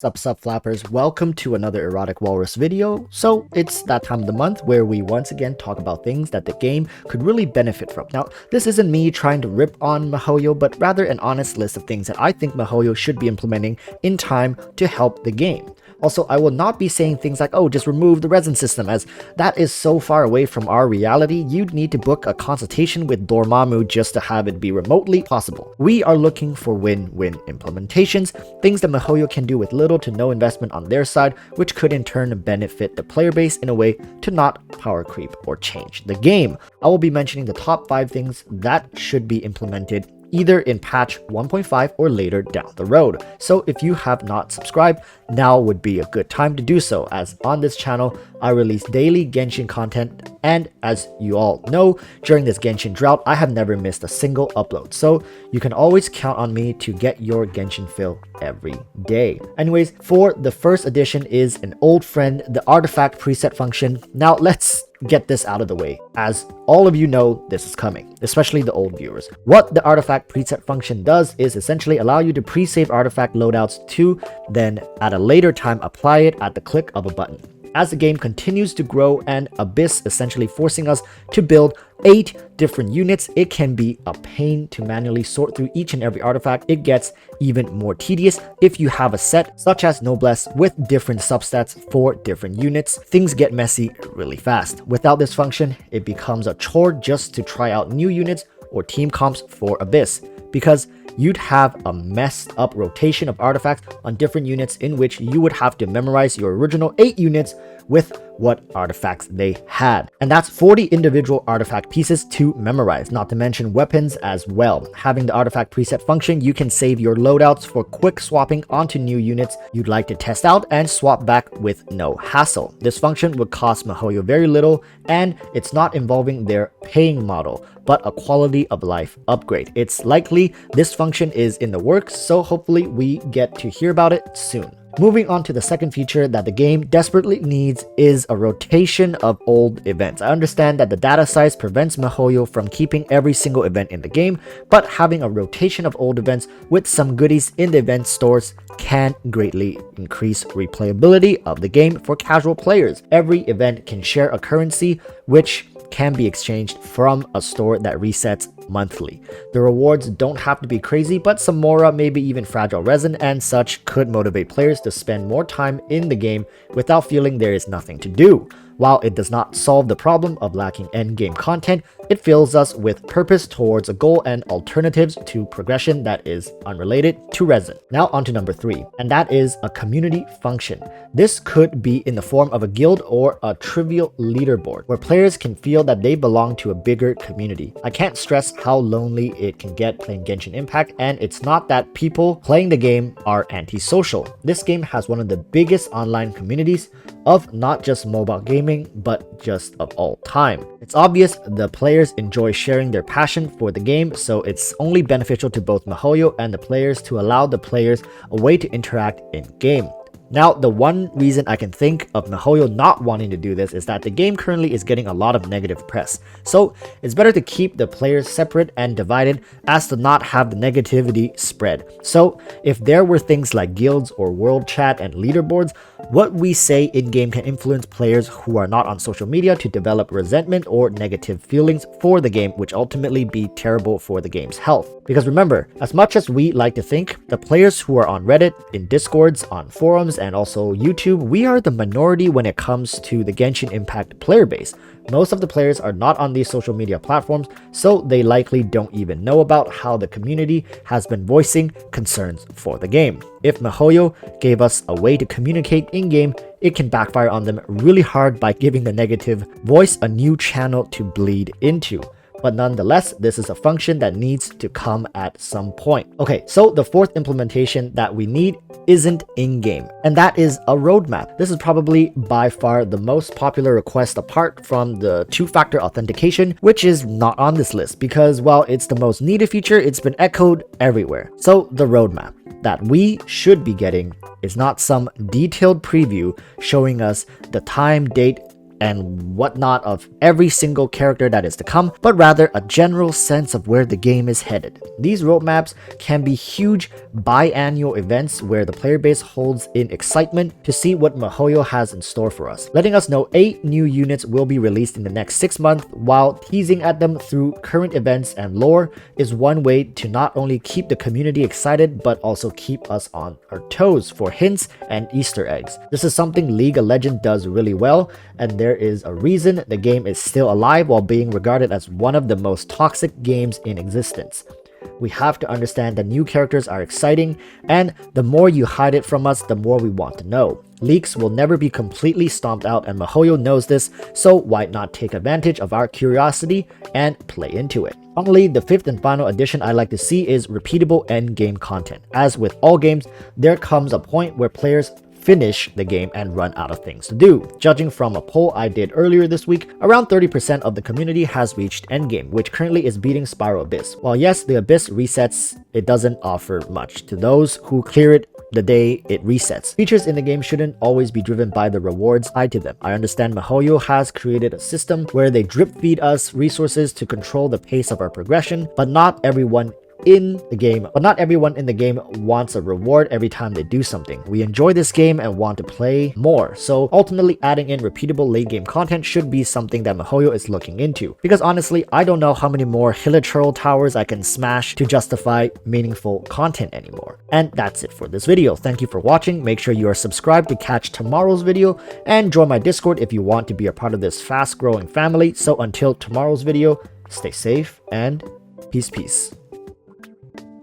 Sup flappers, welcome to another Erotic Walrus video. So it's that time of the month where we once again talk about things that the game could really benefit from. Now, this isn't me trying to rip on MiHoYo, but rather an honest list of things that I think MiHoYo should be implementing in time to help the game. Also, I will not be saying things like, oh, just remove the resin system, as that is so far away from our reality, you'd need to book a consultation with Dormammu just to have it be remotely possible. We are looking for win-win implementations, things that MiHoYo can do with little to no investment on their side, which could in turn benefit the player base in a way to not power creep or change the game. I will be mentioning the top 5 things that should be implemented either in patch 1.5 or later down the road. So if you have not subscribed, now would be a good time to do so, as on this channel I release daily Genshin content, and as you all know, during this Genshin drought I have never missed a single upload, so you can always count on me to get your Genshin fill every day. Anyways, for the first addition is an old friend, the artifact preset function. Now let's get this out of the way, as all of you know this is coming, especially the old viewers. What the artifact preset function does is essentially allow you to pre-save artifact loadouts to then at a later time apply it at the click of a button. As the game continues to grow and Abyss essentially forcing us to build 8 different units, it can be a pain to manually sort through each and every artifact. It gets even more tedious if you have a set such as Noblesse with different substats for different units. Things get messy really fast. Without this function, it becomes a chore just to try out new units or team comps for Abyss, because you'd have a messed up rotation of artifacts on different units in which you would have to memorize your original 8 units with what artifacts they had. And that's 40 individual artifact pieces to memorize, not to mention weapons as well. Having the artifact preset function, you can save your loadouts for quick swapping onto new units you'd like to test out and swap back with no hassle. This function would cost MiHoYo very little, and it's not involving their paying model, but a quality of life upgrade. It's likely this function is in the works, so hopefully we get to hear about it soon. Moving on to the second feature that the game desperately needs is a rotation of old events. I understand that the data size prevents MiHoYo from keeping every single event in the game, but having a rotation of old events with some goodies in the event stores can greatly increase replayability of the game for casual players. Every event can share a currency which can be exchanged from a store that resets monthly. The rewards don't have to be crazy, but some Mora, maybe even fragile resin and such could motivate players to spend more time in the game without feeling there is nothing to do. While it does not solve the problem of lacking endgame content, it fills us with purpose towards a goal and alternatives to progression that is unrelated to resin. Now on to number 3, and that is a community function. This could be in the form of a guild or a trivial leaderboard, where players can feel that they belong to a bigger community. I can't stress how lonely it can get playing Genshin Impact, and it's not that people playing the game are antisocial. This game has one of the biggest online communities of not just mobile gaming, but just of all time. It's obvious the players enjoy sharing their passion for the game, so it's only beneficial to both MiHoYo and the players to allow the players a way to interact in-game. Now, the one reason I can think of MiHoYo not wanting to do this is that the game currently is getting a lot of negative press. So it's better to keep the players separate and divided as to not have the negativity spread. So if there were things like guilds or world chat and leaderboards, what we say in-game can influence players who are not on social media to develop resentment or negative feelings for the game, which ultimately be terrible for the game's health. Because remember, as much as we like to think, the players who are on Reddit, in Discords, on forums, and also YouTube, we are the minority when it comes to the Genshin Impact player base. Most of the players are not on these social media platforms, so they likely don't even know about how the community has been voicing concerns for the game. If MiHoYo gave us a way to communicate in-game, it can backfire on them really hard by giving the negative voice a new channel to bleed into. But nonetheless, this is a function that needs to come at some point. Okay, so the fourth implementation that we need isn't in-game, and that is a roadmap. This is probably by far the most popular request apart from the 2-factor authentication, which is not on this list because while it's the most needed feature, it's been echoed everywhere. So the roadmap that we should be getting is not some detailed preview showing us the time, date, and whatnot of every single character that is to come, but rather a general sense of where the game is headed. These roadmaps can be huge biannual events where the player base holds in excitement to see what MiHoYo has in store for us, letting us know 8 new units will be released in the next 6 months, while teasing at them through current events and lore is one way to not only keep the community excited but also keep us on our toes for hints and Easter eggs. This is something League of Legends does really well, and there is a reason the game is still alive while being regarded as one of the most toxic games in existence. We have to understand that new characters are exciting, and the more you hide it from us, the more we want to know. Leaks will never be completely stomped out, and MiHoYo knows this, so why not take advantage of our curiosity and play into it? Finally, the 5th and final addition I like to see is repeatable endgame content. As with all games, there comes a point where players finish the game and run out of things to do. Judging from a poll I did earlier this week, around 30% of the community has reached endgame, which currently is beating Spiral Abyss. While yes, the Abyss resets, it doesn't offer much to those who clear it the day it resets. Features in the game shouldn't always be driven by the rewards tied to them. I understand MiHoYo has created a system where they drip feed us resources to control the pace of our progression, but not everyone in the game wants a reward every time they do something. We enjoy this game and want to play more, so ultimately adding in repeatable late game content should be something that MiHoYo is looking into, because honestly I don't know how many more Hilichurl towers I can smash to justify meaningful content anymore. And that's it for this video. Thank you for watching. Make sure you are subscribed to catch tomorrow's video, and join my Discord if you want to be a part of this fast growing family. So until tomorrow's video, stay safe and peace.